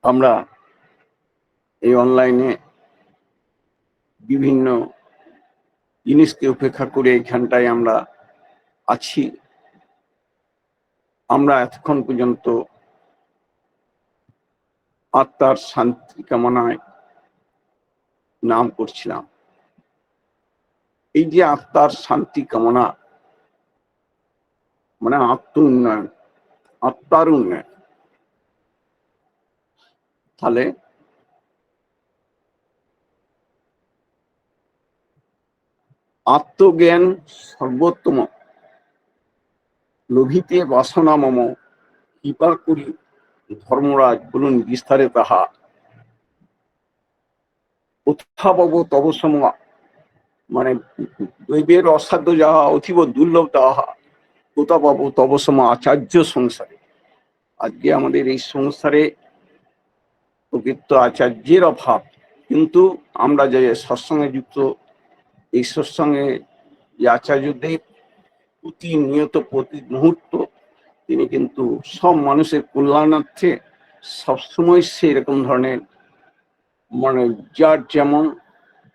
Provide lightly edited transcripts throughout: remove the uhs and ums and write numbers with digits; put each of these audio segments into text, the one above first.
আমরা এই অনলাইনে বিভিন্ন জিনিসকে উপেক্ষা করে এইখানটায় আমরা আছি। আমরা এতক্ষণ পর্যন্ত আত্মার শান্তি কামনায় নাম করছিলাম। এই যে আত্মার শান্তি কামনা মানে আত্ম উন্নয়ন, আত্মার উন্নয়ন, তাহলে আত্মজ্ঞান সর্বোত্তম, লোভিতে বাসনা মম, কৃপা করি ধর্মরাজ বলুন বিস্তারে তাহা, উত্থাবব তব সম, মানে দৈবের অসাধ্য যাহা অতীব দুর্লভ তাহা, কোথা পাবো তব সম আচার্য সংসারে। আজকে আমাদের এই সংসারে প্রকৃত আচার্যের অভাব, কিন্তু আমরা যে সৎসঙ্গে যুক্ত, এই সৎসঙ্গে যে আচার্যদেব প্রতিনিয়ত প্রতি মুহূর্ত তিনি কিন্তু সব মানুষের কল্যাণার্থে সবসময় সেরকম ধরনের মানে যার যেমন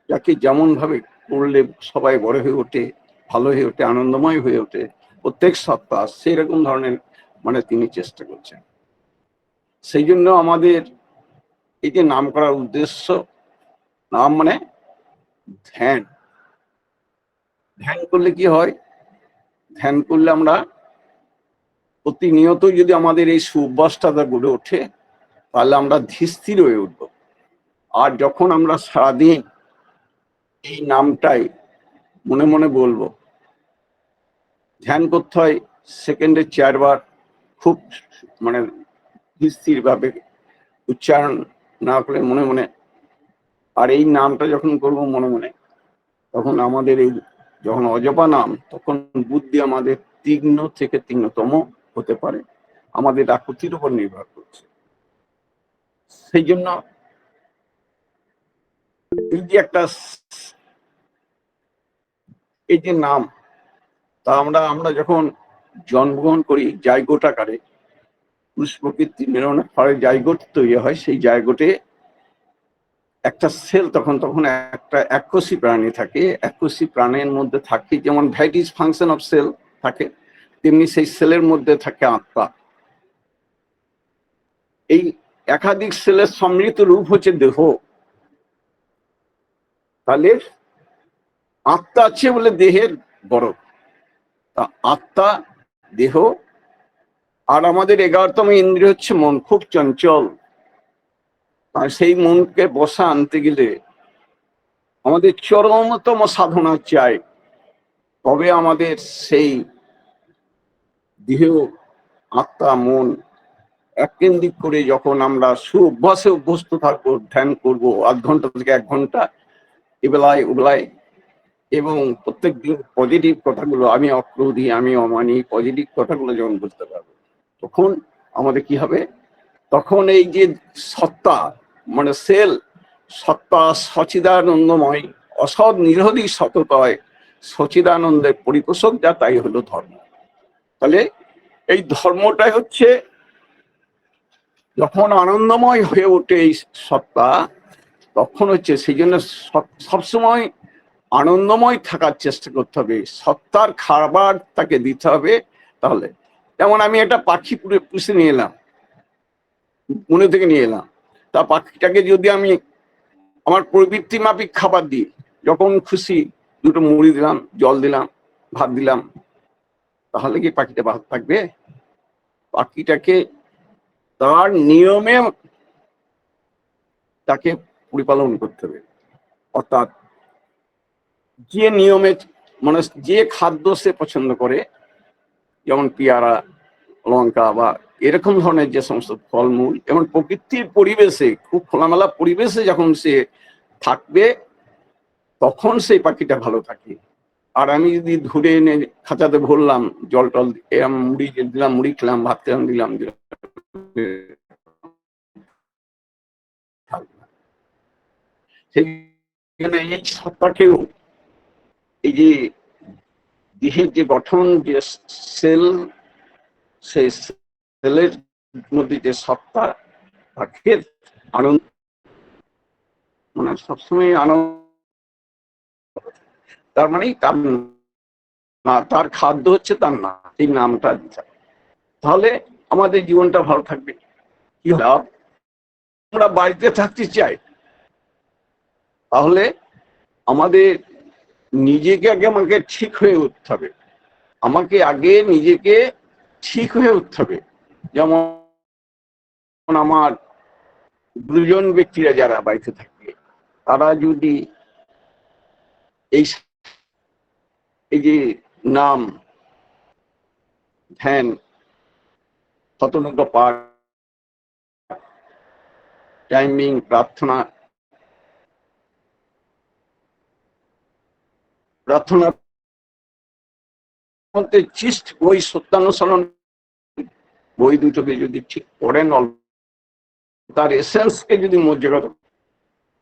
যাকে যেমন ভাবে করলে সবাই বড় হয়ে ওঠে, ভালো হয়ে ওঠে, আনন্দময় হয়ে ওঠে, প্রত্যেক সত্তা সেরকম ধরনের মানে তিনি চেষ্টা করছেন। সেই জন্য আমাদের এই যে নাম করার উদ্দেশ্য, নাম মানে ধ্যান। ধ্যান করলে কি হয়? ধ্যান করলে আমরা প্রতিনিয়ত যদি আমাদের এই সুঅভ্যাসটা গড়ে ওঠে, তাহলে আমরা ধীর হয়ে উঠবো। আর যখন আমরা সারাদিন এই নামটাই মনে মনে বলবো, ধ্যান করতে হয় সেকেন্ডে 4 বার, খুব মানে স্থির ভাবে উচ্চারণ না করে মনে মনে। আর এই নামটা যখন করবো মনে মনে, তখন আমাদের এই যখন অজপা নাম, তখন বুদ্ধি আমাদের তীক্ষ্ণ থেকে তীক্ষ্ণতম হতে পারে, আমাদের আকুতির উপর নির্ভর করছে। সেই জন্য এই যে একটা এই যে নাম, তা আমরা যখন জন্মগ্রহণ করি জায়গোট আকারে, পুরুষ প্রকৃতি মিলনের ফলে জায়গোট তৈরি হয়। সেই জায়গোটে একটা সেল, তখন একটা এককোষী প্রাণী থাকে। এককোষী প্রাণীর মধ্যে থাকে যেমন ভ্যারাইটিস ফাংশন অফ সেল থাকে, তেমনি সেই সেলের মধ্যে থাকে আত্মা। এই একাধিক সেলের সম্মিলিত রূপ হচ্ছে দেহ। তাহলে আত্মা আছে বলে দেহের বড়, আত্মা, দেহ। আর আমাদের 11তম ইন্দ্রিয় হচ্ছে মন, খুব চঞ্চল। আর সেই মনকে বসা আনতে গেলে আমাদের চরমতম সাধনা চাই, তবে আমাদের সেই দেহ, আত্মা, মন এককেন্দ্রিক করে যখন আমরা সুঅভ্যাসে অভ্যস্ত থাকবো, ধ্যান করবো 1/2 ঘন্টা থেকে 1 ঘন্টা এবেলায় ওবেলায়, এবং প্রত্যেক দিন পজিটিভ কথাগুলো, আমি অক্রোধী, আমি অমানি, পজিটিভ কথাগুলো যখন বুঝতে পারবো, তখন আমাদের কি হবে? তখন এই যে সত্তা মানে সেল, সত্তা সচিদানন্দময়, অসৎ নিরোধী সততয় সচিদানন্দের পরিপোষক, যা তাই হলো ধর্ম। তাহলে এই ধর্মটাই হচ্ছে যখন আনন্দময় হয়ে ওঠে এই সত্তা, তখন হচ্ছে সেই জন্য সবসময় আনন্দময় থাকার চেষ্টা করতে হবে, সত্তার খাবার তাকে দিতে হবে। তাহলে যেমন আমি একটা পাখি পুষে নিয়ে এলাম, মনে থেকে নিয়ে এলাম, তা পাখিটাকে যদি আমি আমার প্রবৃত্তি মাফিক খাবার দিই, যখন খুশি 2টো মুড়ি দিলাম, জল দিলাম, ভাত দিলাম, তাহলে কি পাখিটা ভাত থাকবে? পাখিটাকে তার নিয়মে তাকে পরিপালন করতে হবে। অর্থাৎ যে নিয়মে মানুষ যে খাদ্য সে পছন্দ করে, যেমন পেয়ারা, লঙ্কা বা এরকম ধরনের যে সমস্ত ফলমূল, এবং প্রকৃতির পরিবেশে, খুব খোলামেলা পরিবেশে যখন সে থাকবে, তখন সেই পাখিটা ভালো থাকে। আর আমি যদি ধরে এনে খাঁচাতে ভরলাম, জল টল মুড়ি দিলাম, মুড়ি খেলাম, ভাত খেলাম, দিলাম, সেই এই সত্তাকেও, এই যে দেহের যে গঠন, যে সেল, সেই সেলের মধ্যে যে সত্তা তাকে আনন্দ, মানে সবসময় আনন্দ, তার মানে তার না, তার খাদ্য হচ্ছে তার না, এই নামটা দিতে, তাহলে আমাদের জীবনটা ভালো থাকবে। কি লাভ? আমরা বাড়িতে থাকতে চাই, তাহলে আমাদের নিজেকে আগে আমাকে ঠিক হয়ে উঠতে হবে, আমাকে আগে নিজেকে ঠিক হয়ে উঠতে হবে। যেমন আমার দুজন ব্যক্তিরা যারা বাড়িতে থাকে, তারা যদি এই এই যে নাম, ধ্যান, শতনঙ্গ পাঠ, টাইমিং, প্রার্থনা মধ্যে চিস্ট ওই সত্যানুসরণ বই দুটোকে যদি ঠিক করেন, তার এসেন্সকে যদি মজ্জাগত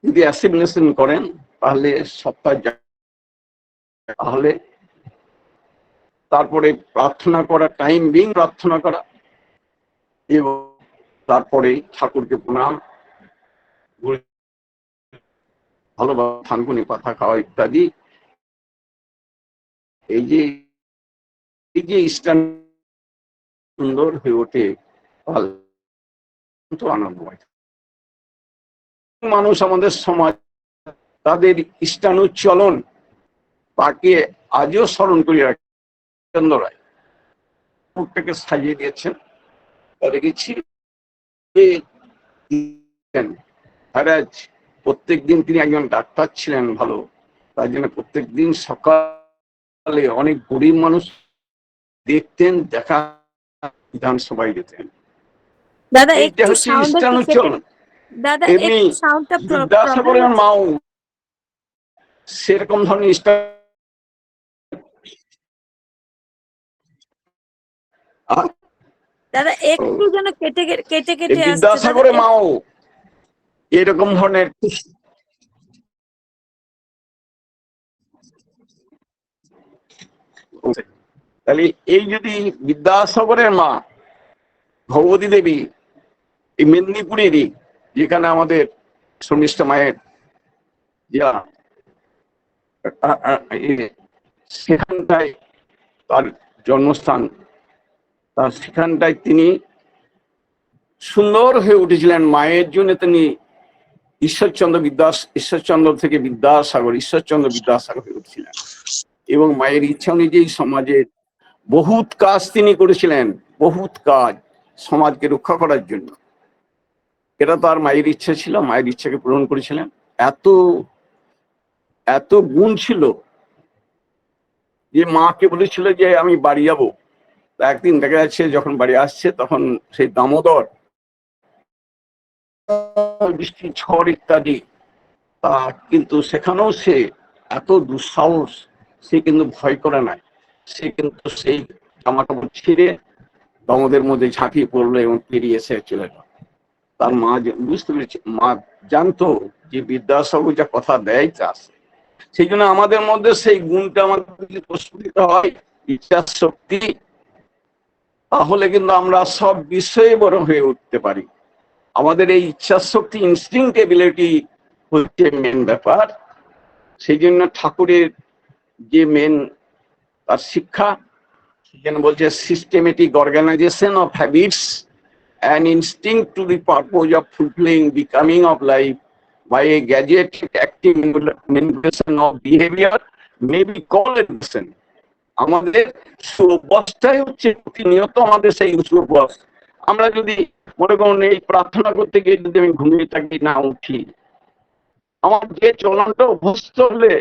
যদি অ্যাসিমিলেশন করেন, তাহলে সত্তা, তাহলে তারপরে প্রার্থনা করা, টাইম বিং প্রার্থনা করা, এবং তারপরে ঠাকুরকে প্রণাম, ভালোভাবে থানকুনি পাতা খাওয়া ইত্যাদি, এই যে সুন্দর হয়ে ওঠে, আনন্দময় মানুষ আমাদের সমাজ, তাদের ইষ্টানুচলন তাকে আজও স্মরণ করি রাখে। চন্দ্র রায় মুখটাকে সাজিয়ে দিয়েছেন, দেখেছি প্রত্যেক দিন তিনি একজন ডাক্তার ছিলেন ভালো, তার জন্য প্রত্যেক দিন সকালে অনেক গরিব মানুষ দেখতেন, দেখা বিধানসভায় যেতেন। দাদা এইটা হচ্ছে ইষ্টানুচলন। এমনি বিদ্যাসাগরের মাও সেরকম ধরনের দাদা একটু যেন কেটে কেটে কেটে আসছে। বিদ্যাসাগরের মাও এরকম ধরনের, তাহলে এই যদি বিদ্যাসাগরের মা ভগবতী দেবী এই মেদিনীপুরেরই, যেখানে আমাদের শর্মিষ্ঠা মায়ের যা সেখানটায় তার জন্মস্থান, তার সেখানটায় তিনি সুন্দর হয়ে উঠেছিলেন। মায়ের জন্য তিনি ঈশ্বরচন্দ্র থেকে ঈশ্বরচন্দ্র বিদ্যাসাগর হয়ে উঠেছিলেন, এবং মায়ের ইচ্ছা অনুযায়ী সমাজের বহুত কাজ তিনি করেছিলেন, বহুত কাজ সমাজকে রক্ষা করার জন্য। এটা তার মায়ের ইচ্ছা ছিল, মায়ের ইচ্ছাকে পূরণ করেছিলেন। এত এত গুণ ছিল যে মাকে বলেছিল যে আমি বাড়ি যাবো, একদিন দেখা যাচ্ছে যখন বাড়ি আসছে তখন সেই দামোদর, বৃষ্টি, ঝড় ইত্যাদি, তা কিন্তু সেখানেও সে এত দুঃসাহস, সে কিন্তু ভয় করে নাই, সে কিন্তু সেই জামা কাপড় ছিঁড়ে দামোদের মধ্যে ঝাঁপিয়ে পড়লো এবং পেরিয়ে এসে চলে গেল। তার মা বুঝতে পেরেছে, মা জানতো যে বিদ্যাসাগর যা কথা দেয় তা আছে। সেই জন্য আমাদের মধ্যে সেই গুণটা আমাদের যদি প্রস্ফুটিত হয়, ইচ্ছা শক্তি, তাহলে কিন্তু আমরা সব বিষয়ে বড় হয়ে উঠতে পারি। আমাদের এই ইচ্ছা শক্তি, ইনস্টিংক্ট এবিলিটি হচ্ছে মেন ব্যাপার। সেই জন্য ঠাকুরের যে মেন তার শিক্ষা, সেখানে বলছে systematic organization of habits and instinct to the purpose of fulfilling the coming of life by a gadgeted active manipulation of behavior may be called education. আমাদের সুঅভ্যাসটাই হচ্ছে প্রতিনিয়ত আমাদের সেই সুঅভ্যাস। আমরা যদি মনে করুন এই প্রার্থনা করতে গিয়ে যদি আমি ঘুমিয়ে থাকি, না উঠি, আমার যে চলনটা অভ্যস্ত হলে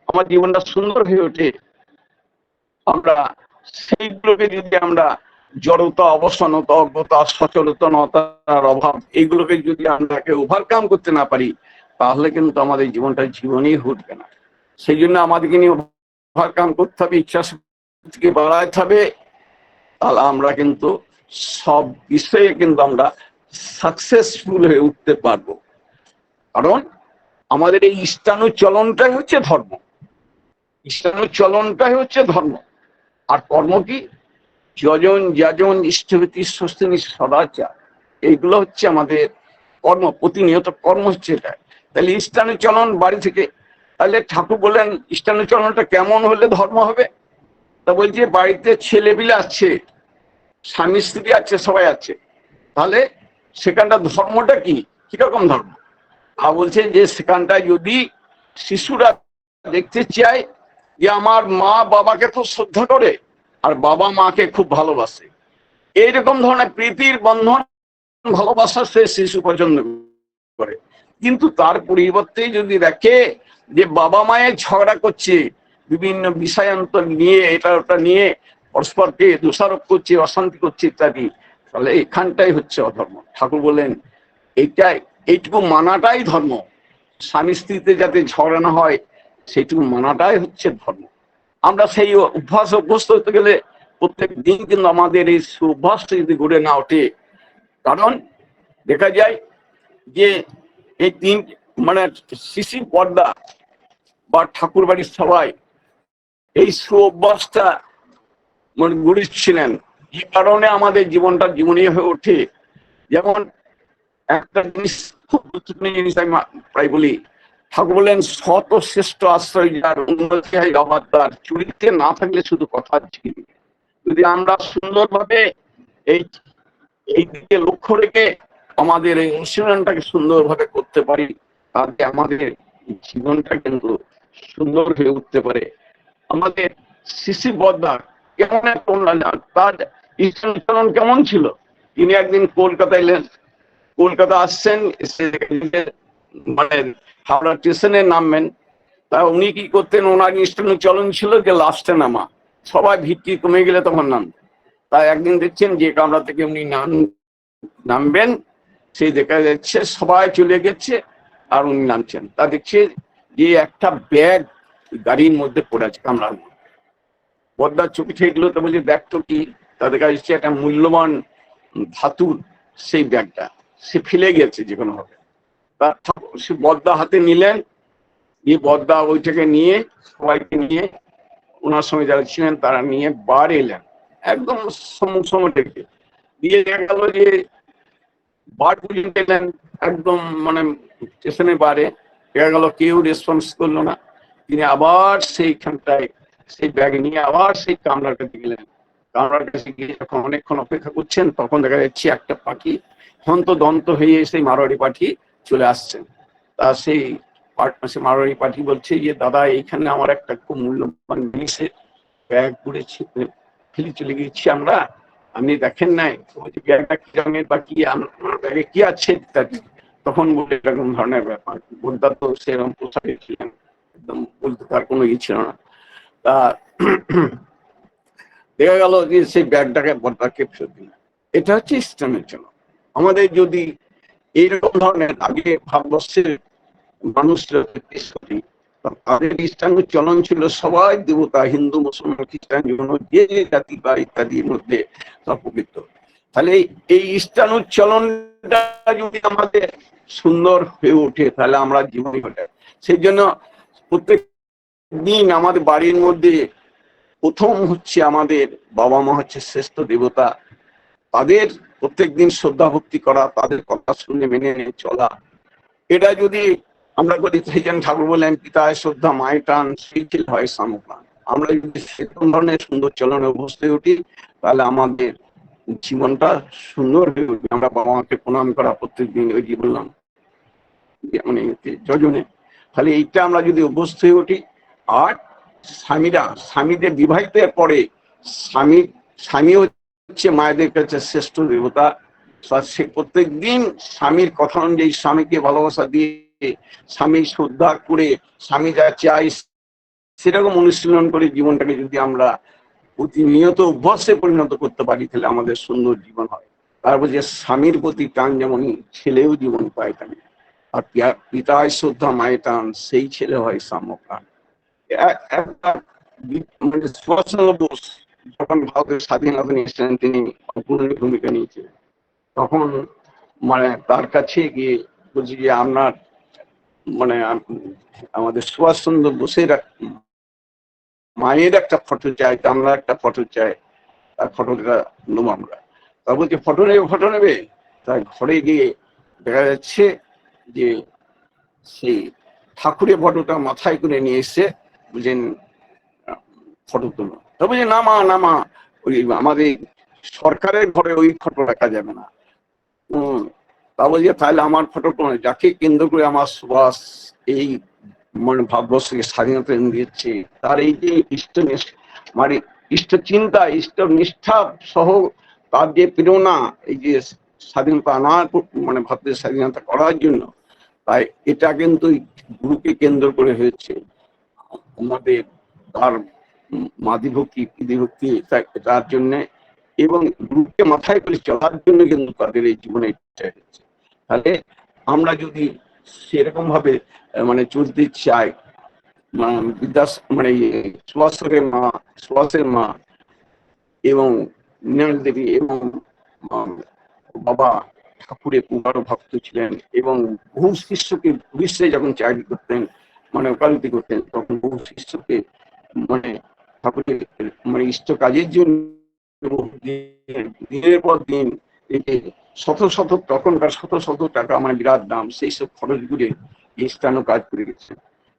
আমার জীবনটা সুন্দর হয়ে ওঠে। আমরা সেইগুলোকে যদি আমরা জড়তা, অবসন্নতা, অজ্ঞতা, সচেতনতার অভাব, এইগুলোকে যদি আমরাকে ওভারকাম করতে না পারি, তাহলে কিন্তু আমাদের জীবনটা জীবনই উঠবে না। সেই জন্য আমাদেরকে নিয়ে ওভারকাম করতে হবে, ইচ্ছা শক্তিকে বাড়াইতে হবে, তাহলে আমরা কিন্তু সব বিষয়ে কিন্তু আমরা সাকসেসফুল হয়ে উঠতে পারবো। কারণ আমাদের এই ইষ্টানুচলনটাই হচ্ছে ধর্ম, ইষ্টানুচলনটাই হচ্ছে ধর্ম। আর কর্ম কি? যজন যাজন ইষ্টভীতি স্বস্তিনি সদাচার, এইগুলো হচ্ছে আমাদের কর্ম, প্রতিনিয়ত কর্ম হচ্ছে এটা। তাহলে ইষ্টানুচলন বাড়ি থেকে, তাহলে ঠাকুর বলেন ইষ্টানুচলনটা কেমন হলে ধর্ম হবে? তা বলছে বাড়িতে ছেলেপিলে আছে, স্বামী স্ত্রী আছে, সবাই আছে, তাহলে সেখানটা ধর্মটা কি, কিরকম ধর্ম? আর বলছে যে সেখানটায় যদি শিশুরা দেখতে চায় যে আমার মা বাবাকে খুব শ্রদ্ধা করে আর বাবা মাকে খুব ভালোবাসে, এইরকম ধরনের প্রীতির বন্ধন ভালোবাসা সে শিশু পছন্দ করে। কিন্তু তার পরিবর্তে যদি দেখে যে বাবা মায়ের ঝগড়া করছে, বিভিন্ন বিষয়ান্তর নিয়ে, এটা ওটা নিয়ে পরস্পরকে দোষারোপ করছে, অশান্তি করছে ইত্যাদি, তাহলে এখানটাই হচ্ছে অধর্ম। ঠাকুর বলেন এইটুকু মানাটাই ধর্ম। স্বামী স্ত্রীতে যাতে ঝগড়া না হয় সেইটুকু মানাটাই হচ্ছে ধর্ম। আমরা সেই অভ্যস্ত হতে গেলে প্রত্যেক দিন কিন্তু আমাদের এই অভ্যাসটা যদি গড়ে না ওঠে, কারণ দেখা যায় যে এই তিন মানে শিশি পর্দা বা ঠাকুর বাড়ির সবাই এই সুঅভ্যাসটা মানে গড়েছিলেন, যে কারণে আমাদের জীবনটা জীবনী হয়ে ওঠে। যেমন একটা জিনিস, খুব গুরুত্বপূর্ণ জিনিস আমি প্রায় বলি, ঠাকুর বলেন শত শ্রেষ্ঠ আশ্রয় যার, উন্নতি হয় অবাধ তার, চরিত্রে না থাকলে শুধু কথা ছিল। যদি আমরা সুন্দরভাবে এই এই দিকে লক্ষ্য রেখে আমাদের এই অনুশীলনটাকে সুন্দরভাবে করতে পারি, তাতে আমাদের জীবনটা কিন্তু সুন্দর হয়ে উঠতে পারে। আমাদের শিশি বদ্দার কেমন তার ইচ্ছাচরণ কেমন ছিল? তিনি একদিন কলকাতা এলেন, কলকাতা আসছেন, মানে হাওড়া স্টেশনে নামবেন, তা উনি কি করতেন, ওনার চলন ছিল যে লাস্টে নামা, সবাই ভিড়টি কমে গেলে তখন নাম। তাই একদিন দেখছেন যে কামরা থেকে উনি নামবেন, সেই দেখা যাচ্ছে সবাই চলে গেছে আর উনি নামছেন, তা দেখছে যে একটা ব্যাগ গাড়ির মধ্যে পড়ে আছে কামরার মধ্যে। পদ্মার চোখে ঠেকলো, তো বলছে ব্যাগ তো কি? তা দেখা যাচ্ছে একটা মূল্যবান ধাতুর সেই ব্যাগটা, সে ফেলে গেছে যে কোনো ভাবে। তার সে বদ্দা হাতে নিলেন, দিয়ে বদ্দা ওইটাকে নিয়ে সবাইকে নিয়ে, ওনার সঙ্গে যারা ছিলেন তারা নিয়ে বার এলেন, একদম সম্মুখ থেকে দিয়ে দেখা গেল যে বার পর্যন্ত এলেন, একদম মানে স্টেশনের বারে দেখা গেল কেউ রেসপন্স করলো না। তিনি আবার সেইখানটায় সেই ব্যাগ নিয়ে আবার সেই কামরার কাছে গেলেন। কামরার কাছে গিয়ে যখন অনেকক্ষণ অপেক্ষা করছেন, তখন দেখা যাচ্ছে একটা পাখি হন্তদন্ত হয়ে সেই মারোয়ারি পাখি চলে আসছেন। তা সেই মারোয়ারি পাখি বলছে যে দাদা, এইখানে আমার একটা খুব মূল্যবান জিনিসের ব্যাগ পড়েছে, ফেলে চলে গেছি আমরা, আপনি দেখেন নাই? ব্যাগটা কি রঙের বা কি, আমার ব্যাগে কি আছে ইত্যাদি। তখন বলে এরকম ধরনের ব্যাপার, বোধা তো সেরকম পোশাকে ছিলেন, একদম বলতে তার কোনো ই ছিল না। তা দেখা গেল যে সেই ব্যাগটাকে বদ্দাকে ফেরত দিলেন। এটা হচ্ছে ইসলামের জন্য। আমাদের যদি এইরকম ধরনের আগে ভারতবর্ষের মানুষরা তাদের ইষ্টাঙ্গ চলন ছিল সবাই দেবতা, হিন্দু মুসলমান খ্রিস্টান যে জাতি বা ইত্যাদির মধ্যে সব পবিত্র। তাহলে এই ইষ্টানুচলনটা যদি আমাদের সুন্দর হয়ে ওঠে, তাহলে আমরা জীবনী ঘটে। সেই জন্য প্রত্যেক দিন আমাদের বাড়ির মধ্যে প্রথম হচ্ছে আমাদের বাবা মা হচ্ছে শ্রেষ্ঠ দেবতা, তাদের প্রত্যেকদিন শ্রদ্ধা ভক্তি করা, তাদের কথা শুনে মেনে নিয়ে চলা। এটা যদি আমরা করি, সেই জন্য ঠাকুর বলেন পিতায় শ্রদ্ধা মায়ের টান, সেই ছিল হয় সামপ্রাণ। আমরা যদি সেরকম ধরনের সুন্দর চলনে অভ্যস্ত হয়ে উঠি, তাহলে আমাদের জীবনটা সুন্দর হয়ে উঠবে। আমরা বাবা মাকে প্রণাম করা প্রত্যেকদিন, ওই যে বললাম মানে যজনে, তাহলে এইটা আমরা যদি অভ্যস্ত হয়ে উঠি। আর স্বামীদের বিবাহিতের পরে স্বামী হচ্ছে মায়েদের কাছে শ্রেষ্ঠ দেবতা। সে প্রত্যেক দিন স্বামীর কথা অনুযায়ী স্বামীকে ভালোবাসা দিয়ে, স্বামী শ্রদ্ধা করে, স্বামী যা চাই সেরকম অনুশীলন করে জীবনটাকে যদি আমরা প্রতিনিয়ত অভ্যাসে পরিণত করতে পারি, তাহলে আমাদের সুন্দর জীবন হয়। তারপর যে স্বামীর প্রতি টান যেমনই, ছেলেও জীবন পায় তেমনি। আর পিতায় শ্রদ্ধা মায়ের টান, সেই ছেলে হয় সাম্যপ্রাণ। মানে সুভাষচন্দ্র বোস যখন ভারতের স্বাধীনতা নিয়েছিলেন, তিনি অগ্রণী ভূমিকা নিয়েছিলেন। তখন মানে তার কাছে গিয়ে বলছি যে আপনার মানে আমাদের সুভাষচন্দ্র বোসের মায়ের একটা ফটো চাই, আমরা একটা ফটো চাই, তার ফটোটা নেবো আমরা। তা বলছে ফটো নেবে? তাই ঘরে গিয়ে দেখা যাচ্ছে যে সেই ঠাকুরের ফটোটা মাথায় করে নিয়ে এসে বুঝলেন ফটো তুলো, তবে যে নামা নামা ওই আমাদের সরকারের ঘরে ওই ফটো রাখা যাবে না। তা বলছে তাহলে আমার ফটো যাকে কেন্দ্র করে আমার সুভাষ এই মানে ভারতবর্ষকে স্বাধীনতা এনে দিয়েছে, তার এই যে মানে ইষ্ট চিন্তা, ইষ্ট নিষ্ঠা সহ তার যে প্রেরণা, এই যে স্বাধীনতা আনার মানে ভারতের স্বাধীনতা করার জন্য, তাই এটা কিন্তু গুরুকে কেন্দ্র করে হয়েছে আমাদের। তার মাদিভক্তি পিতৃভক্তি তার জন্য এবং গুরুকে মাথায় করে চলার জন্য কিন্তু তাদের এই জীবনে হয়েছে। তাহলে আমরা যদি সেরকম ভাবে মানে চলতে চাই, মানে সুভাষের মা এবং মৃণাল দেবী এবং বাবা ঠাকুরের পুরানো ভক্ত ছিলেন এবং বহু শিষ্যকে পুলিশে যখন চাকরি করতেন মানে ওকালতি করতেন, তখন বহু শিষ্যকে মানে ঠাকুরের মানে ইষ্ট কাজের জন্য দিনের পর দিন শত শত তখনকার শত শত টাকা মানে বিরাট দাম, সেই সব খরচ করে ইষ্টানু কাজ করে গেছে।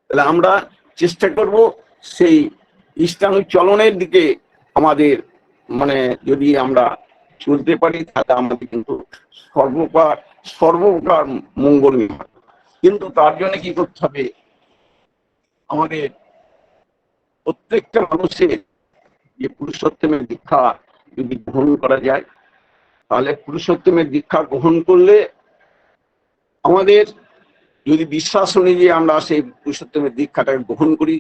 তাহলে আমরা চেষ্টা করব সেই ইষ্টানু চলনের দিকে আমাদের মানে যদি আমরা চলতে পারি তাহলে আমাদের কিন্তু সর্বপ্রকার মঙ্গল হবে। কিন্তু তার জন্য কি করতে হবে, আমাদের প্রত্যেকটা মানুষের যে পুরুষোত্তমের দীক্ষা যদি গ্রহণ করা যায়, তাহলে পুরুষোত্তমের দীক্ষা গ্রহণ করলে আমাদের যদি বিশ্বাস অনুযায়ী আমরা সেই পুরুষোত্তমের দীক্ষাটাকে গ্রহণ করি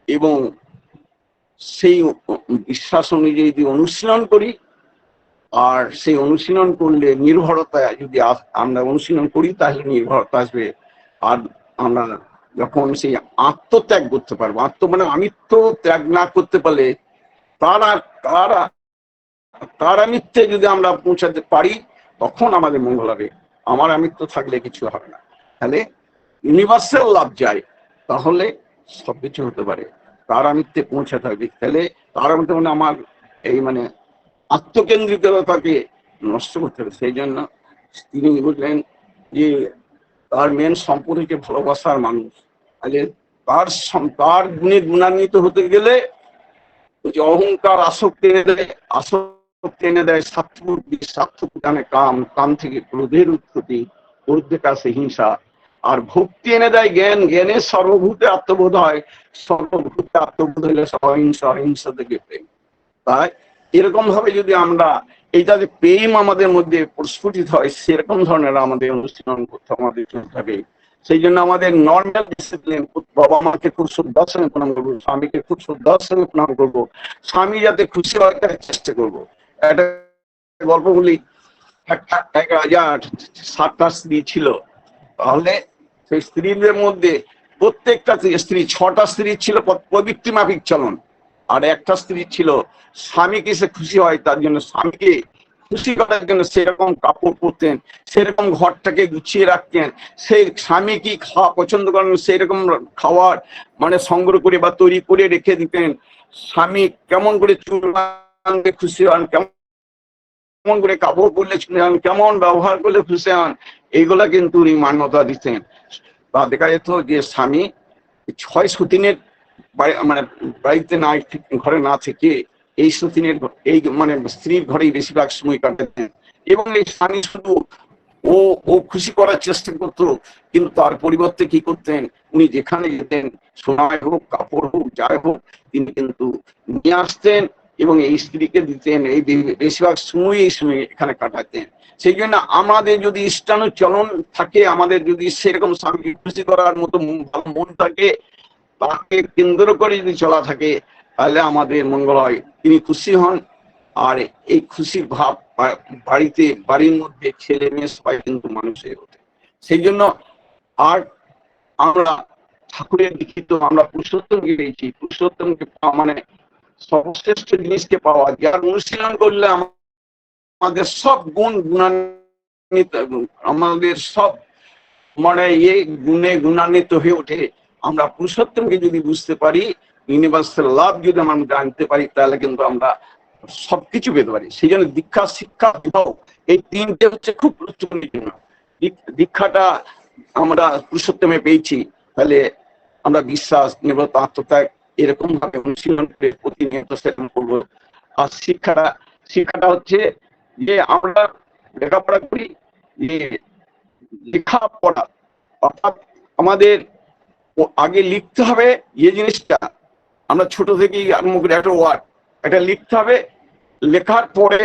এবং সেই বিশ্বাস অনুযায়ী যদি অনুশীলন করি, আর সেই অনুশীলন করলে নির্ভরতা যদি আমরা অনুশীলন করি তাহলে নির্ভরতা আসবে। আর আমরা যখন সেই আত্মত্যাগ করতে পারবো, মানে আমিত্ব ত্যাগ না করতে পারলে তার আমিত্বে যদি আমরা পৌঁছাতে পারি তখন আমাদের মঙ্গল হবে। আমার আমিত্ব থাকলে কিছু হবে না। তাহলে ইউনিভার্সাল লাভ যায়, তাহলে সবকিছু হতে পারে। তার আমিত্বে পৌঁছাতে হবে। তাহলে তার আমিত্ব মানে আমার এই মানে আত্মকেন্দ্রিকতাকে নষ্ট করতে হবে। সেই জন্য তিনি বললেন যে তার মেন সম্পদ হচ্ছে ভালোবাসার মানুষ। তাহলে তার গুণে গুণান্বিত হতে গেলে যে অহংকার আসক্তি এনে দেয় স্বার্থপূরণে কাম, কাম থেকে ক্রোধের উৎপত্তি, ক্রোধের কাছে হিংসা, আর ভক্তি এনে দেয় জ্ঞান, জ্ঞানের সর্বভূতে আত্মবোধ হয়, সর্বভূতে আত্মবোধ হলে অহিংসা, অহিংসা থেকে প্রেম। তাই এরকম ভাবে যদি আমরা এইটা যে প্রেম আমাদের মধ্যে প্রস্ফুটিত হয়, সেরকম ধরনের আমাদের অনুশীলন করতে আমাদের চলতে হবে। সেই জন্য আমাদের নর্মাল ডিসিপ্লিন, বাবা মাকে খুব শ্রদ্ধার সঙ্গে প্রণাম করবো, স্বামীকে খুব শ্রদ্ধার সঙ্গে প্রণাম করবো, স্বামী যাতে খুশি হয় তার চেষ্টা করবো। একটা গল্প বলি, এক রাজার 7টা স্ত্রী ছিল। তাহলে সেই স্ত্রীদের মধ্যে প্রত্যেকটা স্ত্রী, 6টা স্ত্রী ছিল প্রবৃত্তি মাফিক চলন, আর একটা স্ত্রী ছিল স্বামীকে সে খুশি হয় তার জন্য, স্বামীকে খুশি করার জন্য সেরকম কাপড় পরতেন, সেরকম ঘরটাকে গুছিয়ে রাখতেন, সেই স্বামী কি খাওয়া পছন্দ করেন সেরকম খাওয়ার মানে সংগ্রহ করে বা তৈরি করে রেখে দিতেন। স্বামী কেমন করে চুল বাঁধলে খুশি হন, কেমন করে কাপড় পরলে খুশি হন, কেমন ব্যবহার করলে খুশি হন, এইগুলা কিন্তু উনি মান্যতা দিতেন। বা দেখা যেত যে স্বামী 6 সতীনের মানে বাড়িতে না ঘরে না থেকে এই সতীনের এই মানে স্ত্রীর ঘরেই বেশিরভাগ সময় কাটাতেন। এবং এই স্বামী শুধু ও খুশি করার চেষ্টা করতো, কিন্তু তার পরিবর্তে কি করতেন, উনি যেখানে যেতেন সোনায় হোক কাপড় হোক যাই হোক তিনি কিন্তু নিয়ে আসতেন এবং এই স্ত্রীকে দিতেন। এই বেশিরভাগ সময় এই সময় এখানে কাটাতেন। সেই জন্য আমাদের যদি ইষ্টানু চলন থাকে, আমাদের যদি সেরকম স্বামীকে খুশি করার মতো মন থাকে, তাকে কেন্দ্র করে যদি চলা থাকে, তাহলে আমাদের মঙ্গল হয়, তিনি খুশি হন। আর এই খুশির ভাব বাড়ির মধ্যে ছেলে মেয়ে সবাই কিন্তু মানুষের ওঠে। সেই জন্য আর আমরা ঠাকুরের দীক্ষিত, আমরা পুরুষোত্তমকে পেয়েছি। পুরুষোত্তমকে মানে সর্বশ্রেষ্ঠ জিনিসকে পাওয়া, যার অনুশীলন করলে আমাদের সব গুণান্বিত, আমাদের সব মানে গুণে গুণান্বিত হয়ে ওঠে। আমরা পুরুষোত্তমকে যদি বুঝতে পারি, ইউনিভার্সাল লাভ যদি আমরা জানতে পারি, তাহলে কিন্তু আমরা সবকিছু পেতে পারি। সেই জন্য দীক্ষা, শিক্ষা, বিবাহ এই তিনটে হচ্ছে খুব গুরুত্বপূর্ণ। দীক্ষাটা আমরা পুরুষোত্তমে পেয়েছি, তাহলে আমরা বিশ্বাস, নির্ভরতা, আত্মত্যাগ এরকম ভাবে অনুশীলন করে প্রতিনিয়ত সেরকম করবো। আর শিক্ষাটা হচ্ছে যে আমরা লেখাপড়া করি, যে লেখাপড়া অর্থাৎ আমাদের আগে লিখতে হবে। যে জিনিসটা আমরা ছোট থেকেই আরম্ভ করি, একটা ওয়ার্ড এটা লিখতে হবে, লেখার পরে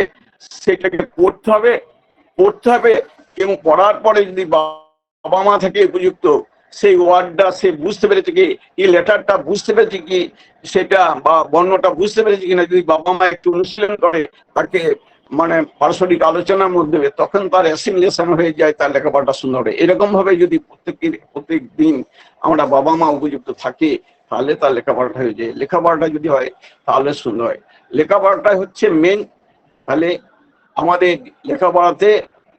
সেটাকে পড়তে হবে এবং পড়ার পরে যদি বাবা মা থেকে উপযুক্ত, সেই ওয়ার্ডটা সে বুঝতে পেরেছে কি, এই লেটারটা বুঝতে পেরেছে কি, সেটা বা বর্ণটা বুঝতে পেরেছে কিনা, যদি বাবা মা একটু অনুশীলন করে তাকে মানে পারস্পরিক আলোচনার মধ্যে, তখন তার অ্যাসিমিলেশন হয়ে যায়, তার লেখাপড়াটা সুন্দর হবে। এরকম ভাবে যদি প্রত্যেক দিন আমরা বাবা মা উপযুক্ত থাকি, তাহলে তার লেখাপড়াটা হয়ে যায়। লেখাপড়াটা যদি হয় তাহলে সুন্দর হয়। লেখাপড়াটাই হচ্ছে মেন। তাহলে আমাদের লেখাপড়াতে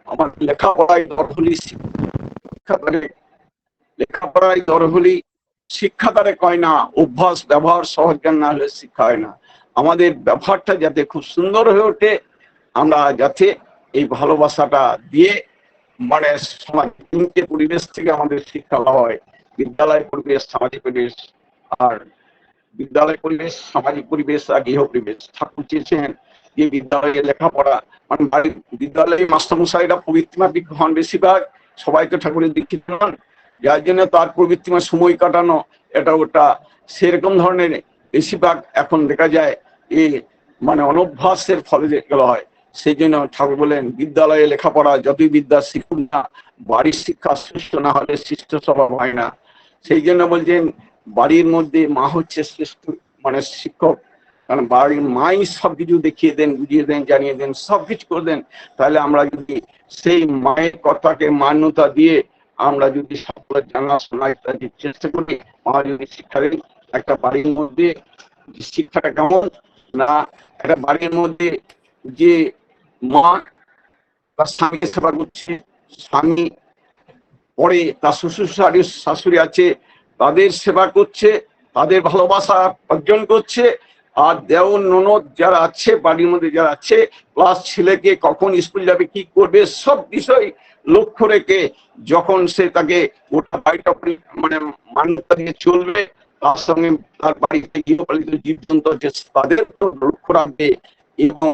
আমার লেখাপড়ায় দরহুলি, লেখাপড়ায় দরহুলি, শিক্ষা দ্বারা কয় না, অভ্যাস ব্যবহার সহজ জ্ঞান না হলে শিক্ষা হয় না। আমাদের ব্যবহারটা যাতে খুব সুন্দর হয়ে ওঠে, আমরা যাতে এই ভালোবাসাটা দিয়ে মানে সমাজ তিনটে পরিবেশ থেকে আমাদের শিক্ষা হয়, বিদ্যালয় পরিবেশ, সামাজিক পরিবেশ। আর বিদ্যালয় পরিবেশ, সামাজিক পরিবেশ আর গৃহ পরিবেশ। ঠাকুর চেয়েছেন যে বিদ্যালয়ে লেখাপড়া মানে বিদ্যালয়ে মাস্টারমশাইরা প্রবৃত্তিমাফিক হন বেশিরভাগ, সবাই তো ঠাকুরের দীক্ষিত হন, যার জন্য তার প্রবৃত্তিময় সময় কাটানো এটা ওটা সেরকম ধরনের বেশিরভাগ এখন দেখা যায় এই মানে অনভ্যাসের ফলে যেগুলো হয়। সেই জন্য ঠাকুর বলেন বিদ্যালয়ে লেখাপড়া যতই বিদ্যা শিখুন না, বাড়ির শিক্ষা শ্রেষ্ঠ না হলে শিষ্ট স্বভাব হয় না। সেই জন্য বলছেন বাড়ির মধ্যে মা হচ্ছে শ্রেষ্ঠ মানে শিক্ষক, কারণ বাড়ির মাই সবকিছু দেখিয়ে দেন, বুঝিয়ে দেন, জানিয়ে দেন, সবকিছু করে দেন। তাহলে আমরা যদি সেই মায়ের কথাকে মান্যতা দিয়ে আমরা যদি সকলের জানা শোনা ইত্যাদি চেষ্টা করি, মা যদি শিক্ষা দেন, একটা বাড়ির মধ্যে শিক্ষাটা কেমন না, একটা বাড়ির মধ্যে যে মা তার স্বামীকে সেবা করছে, স্বামী পরে তার শ্বশুর শাশুড়ি আছে তাদের সেবা করছে, তাদের ভালোবাসা অর্জন করছে, আর দেওর ননদ যারা আছে বাড়ির মধ্যে যারা আছে, প্লাস ছেলেকে কখন স্কুল যাবে, কি করবে, সব বিষয় লক্ষ্য রেখে যখন সে তাকে গোটা বাড়িটা মানে মান্যতা দিয়ে চলবে, তার সঙ্গে তার বাড়িতে গৃহপালিত জীবজন্তু আছে তাদের লক্ষ্য রাখবে, এবং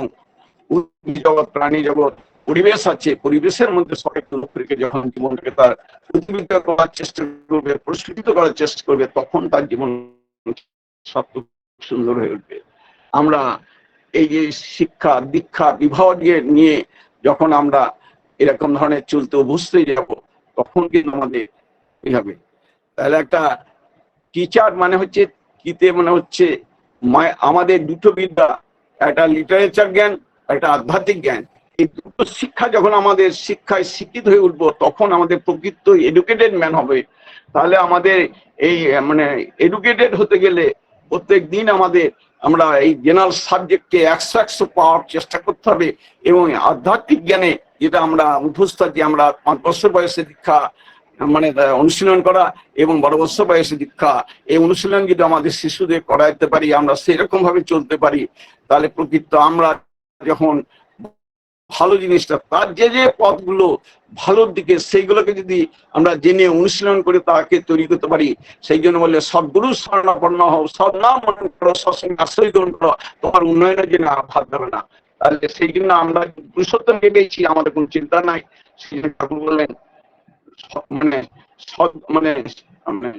জগৎ, প্রাণী জগৎ, পরিবেশ আছে, পরিবেশের মধ্যে সবাইকে লক্ষ্য রেখে যখন জীবনটাকে তার প্রতিবিত করার চেষ্টা করবে, প্রস্ফুটিত করার চেষ্টা করবে, তখন তার জীবন সব সুন্দর হয়ে উঠবে। আমরা এই যে শিক্ষা, দীক্ষা, বিবাহ নিয়ে যখন আমরা এরকম ধরনের চলতে অভ্যস্ত হয়ে যাব, তখন কিন্তু আমাদের এই হবে। তাহলে একটা টিচার মানে হচ্ছে কিতে মানে হচ্ছে আমাদের দুটো বিদ্যা, একটা লিটারেচার জ্ঞান, একটা আধ্যাত্মিক জ্ঞান। এই দুটো শিক্ষা যখন আমাদের শিক্ষায় শিক্ষিত হয়ে উঠবো, তখন আমাদের প্রকৃত এডুকেটেড ম্যান হবে। তাহলে আমাদের এই মানে এডুকেটেড হতে গেলে প্রত্যেক দিন আমরা এই জেনারেল সাবজেক্টকে 100 পাওয়ার চেষ্টা করতে হবে, এবং আধ্যাত্মিক জ্ঞানে যেটা আমরা অভ্যস্ত আছি, আমরা 5 বছর বয়সে দীক্ষা মানে অনুশীলন করা এবং 12 বছর বয়সে দীক্ষা, এই অনুশীলন যদি আমাদের শিশুদের করাইতে পারি, আমরা সেরকম ভাবে চলতে পারি, তাহলে প্রকৃত আমরা যখন ভালো জিনিসটা তার যে পথগুলো ভালোর দিকে, সেইগুলোকে যদি আমরা জেনে অনুশীলন করে তাকে তৈরি করতে পারি, সেই জন্য বললে সদ্গুরু শরণাপন্ন হও, সব নাম মনে করো, সৎসঙ্গে আশ্রয় গ্রহণ করো, তোমার উন্নয়নের জন্য ভাব দেবে না। তাহলে সেই জন্য আমরা পুরুষোত্তম পেয়েছি, আমাদের কোনো চিন্তা নাই। সেই জন্য ঠাকুর বললেন মানে মানে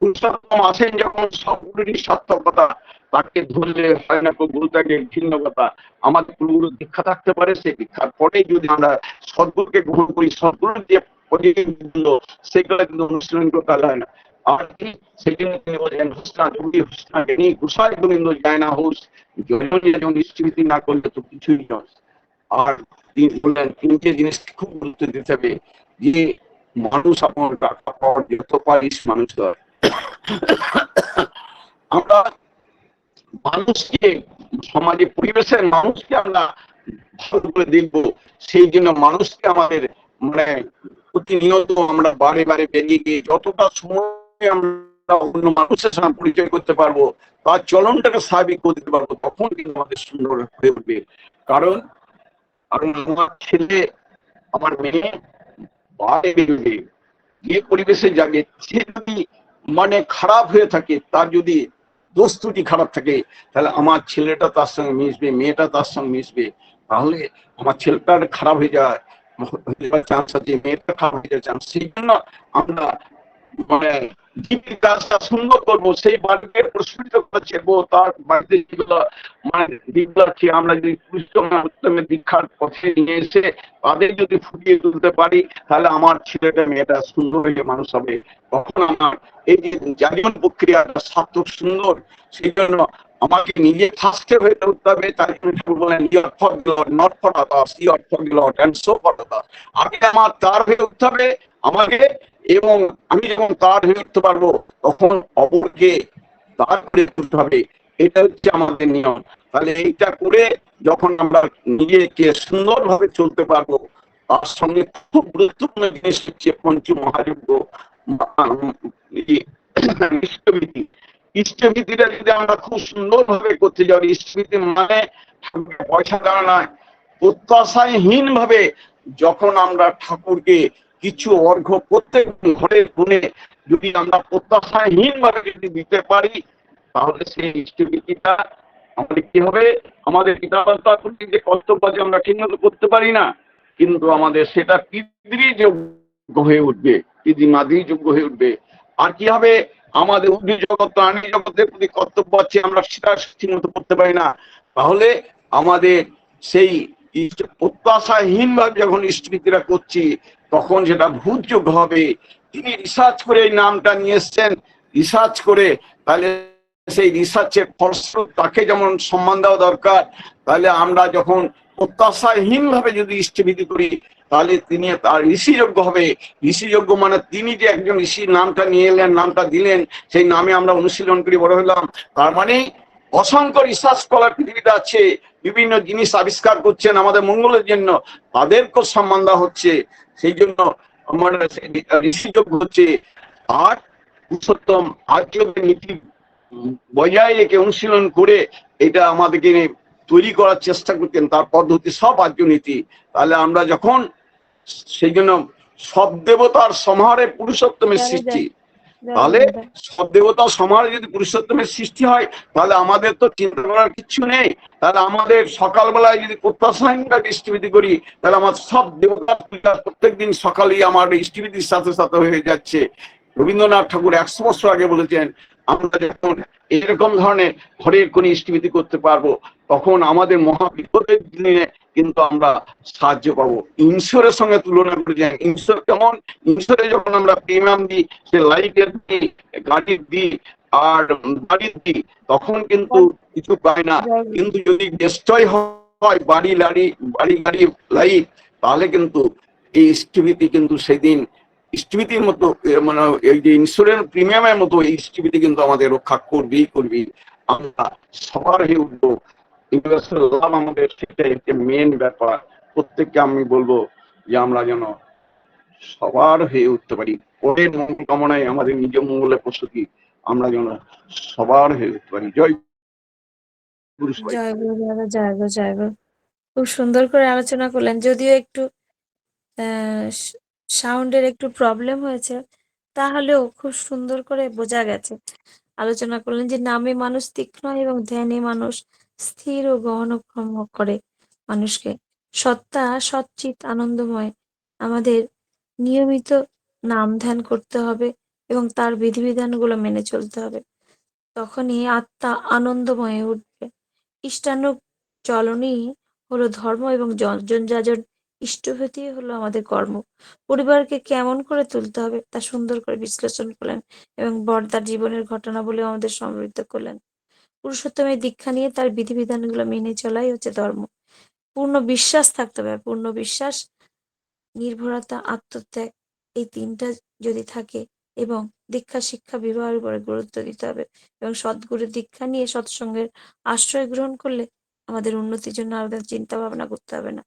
পুরুষোত্তম আছেন যখন সবগুলোরই সার্থকতা, তাকে ধরলে হয় না, গুরুটাকে ভিন্ন কথা। আমাদের গুরুগুরু দীক্ষা থাকতে পারে, সেই দীক্ষার পরে যদি আমরা সদ্গুরুকে গ্রহণ করি, সদ্গুরুর যে পজিটিভগুলো সেগুলো কিন্তু অনুশীলন করতে হয় না। আর কি সেই জন্য তিনি বলেন হুসনা যোগী হুসনা জ্ঞানী গুসাই গোবিন্দ যায় না হুস, যখন নিশ্চিতি না করলে তো কিছুই নয়। আর তিনি বললেন তিনটে জিনিস খুব গুরুত্ব দিতে হবে, যে মানুষ আপনার টাকা পাওয়ার যত পারিস মানুষ হয়। আমরা মানুষকে, সমাজে পরিবেশের মানুষকে আমরা ভালো করে দেখবো, সেই জন্য মানুষকে আমাদের মানে প্রতিনিয়ত আমরা বারে বারে বেরিয়ে গিয়ে যতটা সময় আমরা আমরা অন্য মানুষের সঙ্গে পরিচয় করতে পারবো, তার চলনটাকে স্বাভাবিক করে দিতে পারবো, তখন কিন্তু আমাদের সুন্দর হয়ে উঠবে। কারণ কারণ আমার ছেলে, আমার মেয়ে বাইরে বেরোবে, যে পরিবেশে যাবে, সে যদি মানে খারাপ হয়ে থাকে, তার যদি দোষ ত্রুটি খারাপ থাকে, তাহলে আমার ছেলেটা তার সঙ্গে মিশবে, মেয়েটা তার সঙ্গে মিশবে, তাহলে আমার ছেলেটার খারাপ হয়ে যাওয়ার চান্স আছে, মেয়েটা খারাপ হয়ে যাওয়ার চান্স। সেই জন্য আমরা মানে জীবির কাজটা সুন্দর করবো, সেই বাড়িকে প্রস্ফুটিত করবো, তার বাড়িতে যেগুলো মানে দিকগুলো আছে, আমরা যদি পুরুষোত্তমের দীক্ষার পথে নিয়ে এসে তাদের যদি ফুটিয়ে তুলতে পারি, তাহলে আমার ছেলেটা মেয়েটা সুন্দর হয়ে মানুষ হবে। তখন আমার এই যে জাগরণ প্রক্রিয়াটা সার্থক সুন্দর। সেই জন্য আমাকে নিজে ফার্স্টে হয়ে উঠতে হবে। তাই ঠাকুর বলেন, you're for Lord, not for others, you're for Lord and so for others. আগে আমার তার হয়ে উঠতে হবে আমাকে, এবং আমি যখন তার হয়ে উঠতে পারবো, তখন অপরকে তার করে তুলতে হবে। এটা হচ্ছে আমাদের নিয়ম। তাহলে এইটা করে যখন আমরা নিজেকে সুন্দরভাবে চলতে পারবো, তার সঙ্গে খুব গুরুত্বপূর্ণ জিনিস হচ্ছে পঞ্চ মহাযজ্ঞ, ইষ্টভীতি। ইষ্টভীতিটা যদি আমরা খুব সুন্দরভাবে করতে যাই, ইষ্টভীতি মানে পয়সা দেওয়া নয়, প্রত্যাশাহীন ভাবে যখন আমরা ঠাকুরকে কিছু অর্ঘ্য প্রত্যেক ঘরের কোণে যদি আমরা প্রত্যাশাহীন ভাবে যদি দিতে পারি, তাহলে সেই ইষ্টভীতিটা আমাদের কি হবে, আমাদের পিতামাতা যে কর্তব্য যে আমরা ঠিক মতো করতে পারি না, কিন্তু আমাদের সেটা পিতৃযোগ্য হয়ে উঠবে, পিতৃমাতৃ যোগ্য হয়ে উঠবে। আর কি হবে, আমাদের উদ্ভিদ জগৎ প্রাণী জগতের প্রতি কর্তব্য আছে, আমরা সেটা ঠিক মতো করতে পারি না, তাহলে আমাদের সেই প্রত্যাশাহীন ভাবে যখন ইষ্টভীতিরা করছি, তখন সেটা ভূতযোগ্য হবে। তিনি রিসার্চ করে এই নামটা নিয়ে এসছেন, রিসার্চ করে, তাহলে সেই রিসার্চের ফলস্বরূপ তাকে যেমন সম্মান দেওয়া দরকার, তাহলে আমরা যখন প্রত্যাশাহীন ভাবে যদি ইষ্টভীতি করি, তাহলে তিনি তার ঋষিযোগ্য হবে। ঋষিযোগ্য মানে তিনি যে একজন ঋষির নামটা নিয়ে এলেন, নামটা দিলেন, সেই নামে আমরা অনুশীলন করে বড় হলাম। তার মানে অসংখ্য রিসার্চ স্কলার পৃথিবীতে আছে, বিভিন্ন জিনিস আবিষ্কার করছেন আমাদের মঙ্গলের জন্য, তাদেরকেও সম্মান দেওয়া হচ্ছে। সেই জন্য আমরা ঋষিযোগ্য হচ্ছে। আর পুরুষোত্তম আর্যদের নীতি বজায় রেখে অনুশীলন করে এটা আমাদেরকে তৈরি করার চেষ্টা করতেন, তার পদ্ধতি সব আর্য নীতি। তাহলে আমরা যখন সেই জন্য সব দেবতার সমাহারে পুরুষোত্তমের সৃষ্টি, তাহলে সব দেবতার সমাহারে যদি পুরুষোত্তমের সৃষ্টি হয়, তাহলে আমাদের তো চিন্তা করার কিছু নেই। তাহলে আমাদের সকালবেলায় যদি প্রত্যাশাহীনভাবে ইষ্টভীতি করি, তাহলে আমার সব দেবতার পূজা প্রত্যেকদিন সকালেই আমার ইষ্টভীতির সাথে সাথে হয়ে যাচ্ছে। রবীন্দ্রনাথ ঠাকুর 100 বছর আগে বলেছেন, আমরা যখন এরকম ধরনের ঘরের কোন ইষ্টভীতি করতে পারবো, তখন আমাদের মহাবিপদের দিনে কিন্তু আমরা সাহায্য পাবো। ঈশ্বরের সঙ্গে তুলনা করে যান, ঈশ্বর কেমন, ঈশ্বরে যখন আমরা প্রিমিয়াম দিই, সে লাইটের দিই, গাড়ির দিই আর বাড়ির দিই, তখন কিন্তু কিছু পায় না। কিন্তু যদি নিশ্চয় হয় বাড়ি গাড়ি লাইট, তাহলে কিন্তু এই ইষ্টভীতি কিন্তু সেদিন ইষ্টভীতির মতো মানে এই যে ইন্স্যুরেন্স প্রিমিয়ামের মতো এই ইষ্টভীতি কিন্তু আমাদের রক্ষা করবি। আমরা সবার হয়ে উঠবো, লাভ আমাদের সেটাই একটা মেন ব্যাপার। প্রত্যেককে আমি বলবো যে আমরা যেন সবার হয়ে উঠতে পারি, পরের মঙ্গল কামনায় আমাদের নিজ মঙ্গলের প্রস্তুতি, আমরা যেন সবার হয়ে উঠতে পারি। জয় গুরু। জয় গুরু দাদা, জয় গুরু, জয় গুরু। খুব সুন্দর করে আলোচনা করলেন, যদিও একটু সাউন্ডের একটু প্রবলেম হয়েছে, তাহলেও খুব সুন্দর করে বোঝা গেছে। আলোচনা করলেন যে নামে মানুষ তীক্ষ্ণ এবং ধ্যানে মানুষ স্থির ও গহনক্ষম করে মানুষকে। সত্তা সচ্চিত আনন্দময়, আমাদের নিয়মিত নাম ধ্যান করতে হবে এবং তার বিধিবিধানগুলো মেনে চলতে হবে, তখনই আত্মা আনন্দময় উঠবে। ইষ্টানুগ চলনই হলো ধর্ম এবং যজন যাজন ইষ্টভীতি হলো আমাদের কর্ম। পরিবারকে কেমন করে তুলতে হবে তা সুন্দর করে বিশ্লেষণ করলেন এবং বর্দার জীবনের ঘটনা বলে আমাদের সমৃদ্ধ করলেন। পুরুষোত্তমের দীক্ষা নিয়ে তার বিধিবিধানগুলো মেনে চলাই হচ্ছে ধর্ম। পূর্ণ বিশ্বাস থাকতে হবে, পূর্ণ বিশ্বাস, নির্ভরতা, আত্মত্যাগ, এই তিনটা যদি থাকে, এবং দীক্ষা শিক্ষা বিবাহের উপরে গুরুত্ব দিতে হবে এবং সদ্গুরুর দীক্ষা নিয়ে সৎসঙ্গের আশ্রয় গ্রহণ করলে আমাদের উন্নতির জন্য আমাদের চিন্তা ভাবনা করতে হবে না।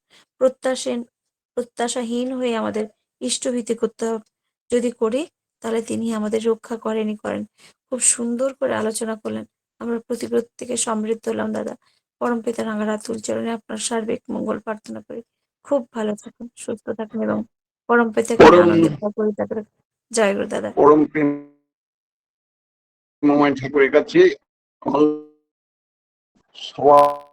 প্রত্যাশাহীন হয়ে আমাদের ইষ্টভীতি করতে হবে। যদি করি তাহলে তিনি আমাদের রক্ষা করেনই করেন। খুব সুন্দর করে আলোচনা করলেন। আমরা প্রত্যেকে সমৃদ্ধ হলাম দাদা। পরমপিতা রাঙারাতুল চরণে আপনার সার্বিক মঙ্গল প্রার্থনা করি। খুব ভালো থাকুন, সুস্থ থাকুন এবং পরমপিতাকে পরম আনন্দে পরিত্যাগ রাখুন। জয় গুরু দাদা। পরম প্রেমময় ঠাকুরের কাছে সবার